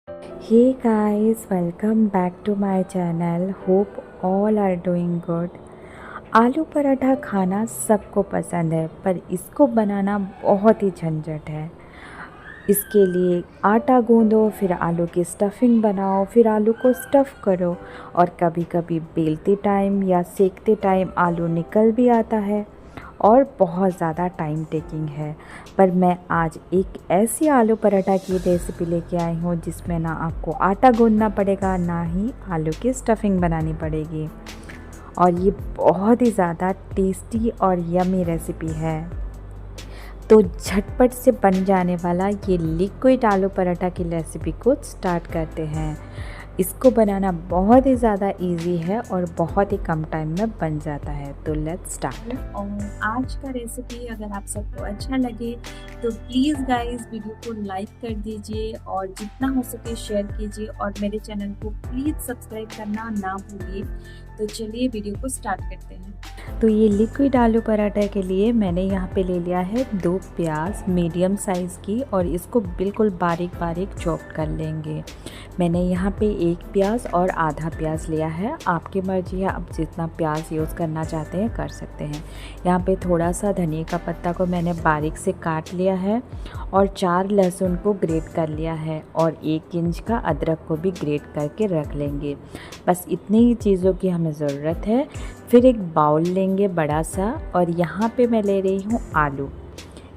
Hey guys, welcome back to my channel. Hope all are doing good. आलू पराठा खाना सबको पसंद है, पर इसको बनाना बहुत ही झंझट है। इसके लिए आटा गूंदो, फिर आलू की स्टफिंग बनाओ, फिर आलू को स्टफ़ करो और कभी-कभी बेलते टाइम या सेकते टाइम आलू निकल भी आता है और बहुत ज़्यादा टाइम टेकिंग है। पर मैं आज एक ऐसी आलू पराठा की रेसिपी लेके आई हूँ जिसमें ना आपको आटा गूंदना पड़ेगा, ना ही आलू की स्टफिंग बनानी पड़ेगी। और ये बहुत ही ज़्यादा टेस्टी और यमी रेसिपी है। तो झटपट से बन जाने वाला ये लिक्विड आलू पराठा की रेसिपी को स्टार्ट करते हैं। इसको बनाना बहुत ही ज़्यादा इजी है और बहुत ही कम टाइम में बन जाता है। तो लेट्स स्टार्ट। और आज का रेसिपी अगर आप सबको अच्छा लगे तो प्लीज़ गाइस वीडियो को लाइक कर दीजिए और जितना हो सके शेयर कीजिए और मेरे चैनल को प्लीज़ सब्सक्राइब करना ना भूलिए। तो चलिए वीडियो को स्टार्ट करते हैं। तो ये लिक्विड आलू पराठा के लिए मैंने यहाँ पे ले लिया है 2 प्याज मीडियम साइज़ की और इसको बिल्कुल बारीक बारीक चॉप कर लेंगे। मैंने यहाँ पे 1 प्याज और आधा प्याज लिया है। आपकी मर्ज़ी है, आप जितना प्याज यूज़ करना चाहते हैं कर सकते हैं। यहाँ पे थोड़ा सा धनिया का पत्ता को मैंने बारीक से काट लिया है और 4 लहसुन को ग्रेट कर लिया है और 1 इंच का अदरक को भी ग्रेट करके रख लेंगे। बस इतनी ही चीज़ों की हमें ज़रूरत है। फिर एक बाउल लेंगे बड़ा सा और यहाँ पे मैं ले रही हूँ आलू।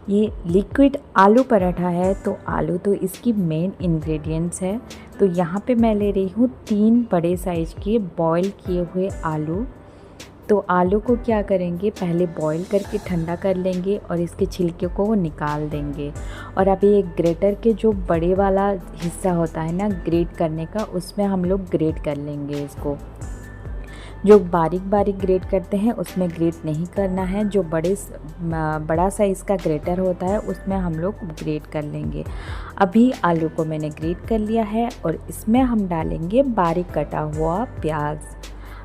ये लिक्विड आलू पराठा है तो आलू तो इसकी मेन इंग्रेडिएंट्स है। तो यहाँ पे मैं ले रही हूँ 3 बड़े साइज़ के बॉईल किए हुए आलू। तो आलू को क्या करेंगे, पहले बॉईल करके ठंडा कर लेंगे और इसके छिलके को वो निकाल देंगे। और अभी एक ग्रेटर के जो बड़े वाला हिस्सा होता है ना ग्रेट करने का, उसमें हम लोग ग्रेट कर लेंगे इसको। जो बारीक बारीक ग्रेट करते हैं उसमें ग्रेट नहीं करना है। जो बड़ा साइज़ का ग्रेटर होता है उसमें हम लोग ग्रेट कर लेंगे। अभी आलू को मैंने ग्रेट कर लिया है और इसमें हम डालेंगे बारीक कटा हुआ प्याज।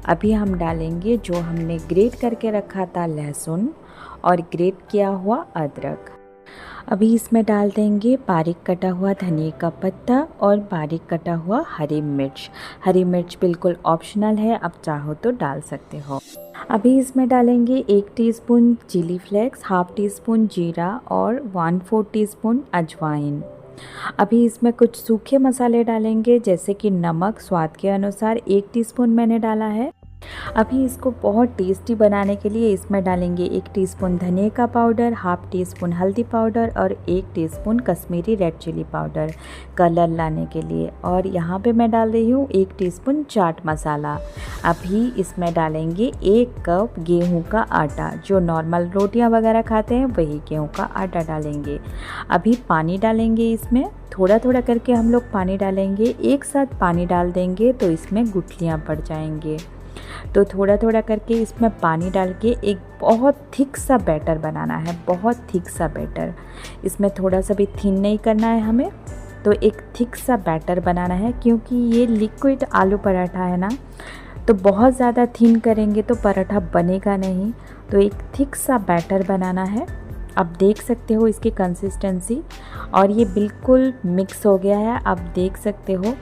अभी हम डालेंगे जो हमने ग्रेट करके रखा था लहसुन और ग्रेट किया हुआ अदरक। अभी इसमें डाल देंगे बारीक कटा हुआ धनिया का पत्ता और बारीक कटा हुआ हरी मिर्च। हरी मिर्च बिल्कुल ऑप्शनल है, आप चाहो तो डाल सकते हो। अभी इसमें डालेंगे 1 teaspoon chilli flakes, half teaspoon जीरा और 1/4 टीस्पून अजवाइन। अभी इसमें कुछ सूखे मसाले डालेंगे जैसे कि नमक स्वाद के अनुसार 1 टीस्पून मैंने डाला है। अभी इसको बहुत टेस्टी बनाने के लिए इसमें डालेंगे 1 टीस्पून धनिया का पाउडर, हाफ टी स्पून हल्दी पाउडर और 1 teaspoon Kashmiri red chilli powder colour लाने के लिए। और यहाँ पे मैं डाल रही हूँ 1 टीस्पून चाट मसाला। अभी इसमें डालेंगे 1 कप गेहूं का आटा। जो नॉर्मल रोटियाँ वगैरह खाते हैं वही गेहूं का आटा डालेंगे। अभी पानी डालेंगे इसमें, थोड़ा थोड़ा करके हम लोग पानी डालेंगे। एक साथ पानी डाल देंगे तो इसमें गुठलियाँ पड़ जाएंगे। तो थोड़ा थोड़ा करके इसमें पानी डाल के एक बहुत थिक सा बैटर बनाना है, बहुत थिक सा बैटर। इसमें थोड़ा सा भी थिन नहीं करना है हमें, तो एक थिक सा बैटर बनाना है। क्योंकि ये लिक्विड आलू पराठा है ना, तो बहुत ज़्यादा थिन करेंगे तो पराठा बनेगा नहीं। तो एक थिक सा बैटर बनाना है। आप देख सकते हो इसकी कंसिस्टेंसी और ये बिल्कुल मिक्स हो गया है, आप देख सकते हो।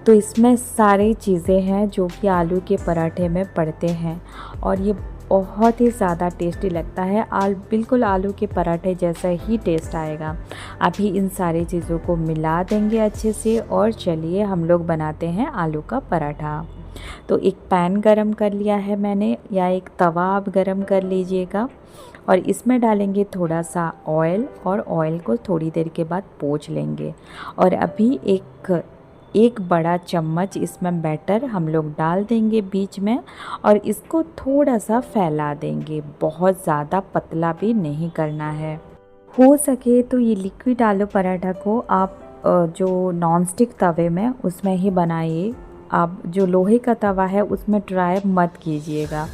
तो इसमें सारी चीज़ें हैं जो कि आलू के पराठे में पड़ते हैं और ये बहुत ही ज़्यादा टेस्टी लगता है। बिल्कुल आलू के पराठे जैसा ही टेस्ट आएगा। अभी इन सारी चीज़ों को मिला देंगे अच्छे से और चलिए हम लोग बनाते हैं आलू का पराठा। तो एक पैन गरम कर लिया है मैंने, या एक तवा आप गरम कर लीजिएगा और इसमें डालेंगे थोड़ा सा ऑयल और ऑयल को थोड़ी देर के बाद पोंछ लेंगे। और अभी एक बड़ा चम्मच इसमें बैटर हम लोग डाल देंगे बीच में और इसको थोड़ा सा फैला देंगे। बहुत ज़्यादा पतला भी नहीं करना है। हो सके तो ये लिक्विड आलू पराठा को आप जो नॉनस्टिक तवे में उसमें ही बनाइए। आप जो लोहे का तवा है उसमें ट्राई मत कीजिएगा।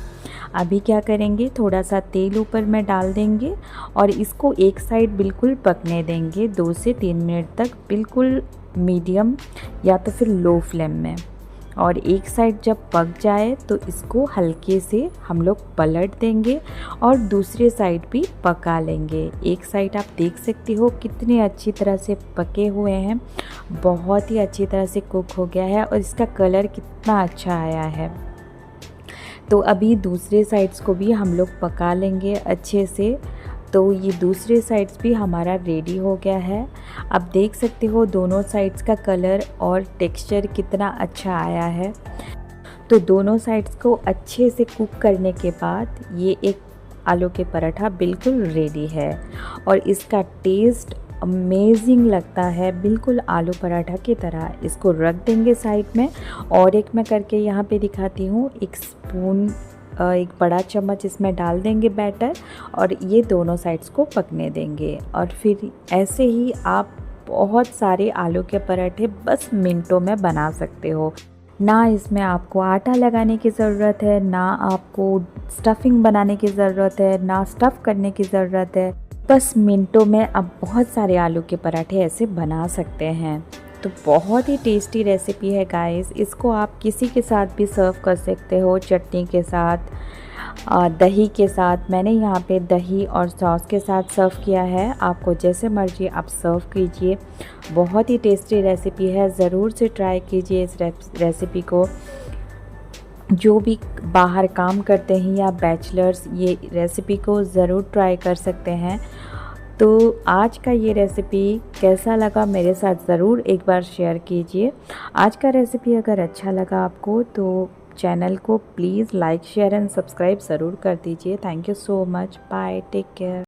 अभी क्या करेंगे, थोड़ा सा तेल ऊपर में डाल देंगे और इसको एक साइड बिल्कुल पकने देंगे 2 से 3 मिनट तक, बिल्कुल मीडियम या तो फिर लो फ्लेम में। और एक साइड जब पक जाए तो इसको हल्के से हम लोग पलट देंगे और दूसरे साइड भी पका लेंगे। एक साइड आप देख सकते हो कितने अच्छी तरह से पके हुए हैं, बहुत ही अच्छी तरह से कुक हो गया है और इसका कलर कितना अच्छा आया है। तो अभी दूसरे साइड्स को भी हम लोग पका लेंगे अच्छे से। तो ये दूसरे साइड्स भी हमारा रेडी हो गया है। आप देख सकते हो दोनों साइड्स का कलर और टेक्सचर कितना अच्छा आया है। तो दोनों साइड्स को अच्छे से कुक करने के बाद ये एक आलू के पराठा बिल्कुल रेडी है और इसका टेस्ट अमेजिंग लगता है, बिल्कुल आलू पराठा की तरह। इसको रख देंगे साइड में और एक मैं करके यहाँ पे दिखाती हूँ। एक स्पून, एक बड़ा चम्मच इसमें डाल देंगे बैटर और ये दोनों साइड्स को पकने देंगे। और फिर ऐसे ही आप बहुत सारे आलू के पराठे बस मिनटों में बना सकते हो। ना इसमें आपको आटा लगाने की ज़रूरत है, ना आपको स्टफिंग बनाने की ज़रूरत है, ना स्टफ़ करने की ज़रूरत है। बस मिनटों में आप बहुत सारे आलू के पराठे ऐसे बना सकते हैं। तो बहुत ही टेस्टी रेसिपी है गाइस। इसको आप किसी के साथ भी सर्व कर सकते हो, चटनी के साथ, दही के साथ। मैंने यहाँ पे दही और सॉस के साथ सर्व किया है। आपको जैसे मर्जी आप सर्व कीजिए। बहुत ही टेस्टी रेसिपी है, ज़रूर से ट्राई कीजिए इस रेसिपी को। जो भी बाहर काम करते हैं या बैचलर्स ये रेसिपी को ज़रूर ट्राई कर सकते हैं। तो आज का ये रेसिपी कैसा लगा मेरे साथ ज़रूर एक बार शेयर कीजिए। आज का रेसिपी अगर अच्छा लगा आपको तो चैनल को please like, share and subscribe ज़रूर कर दीजिए। Thank you so much. Bye, take care.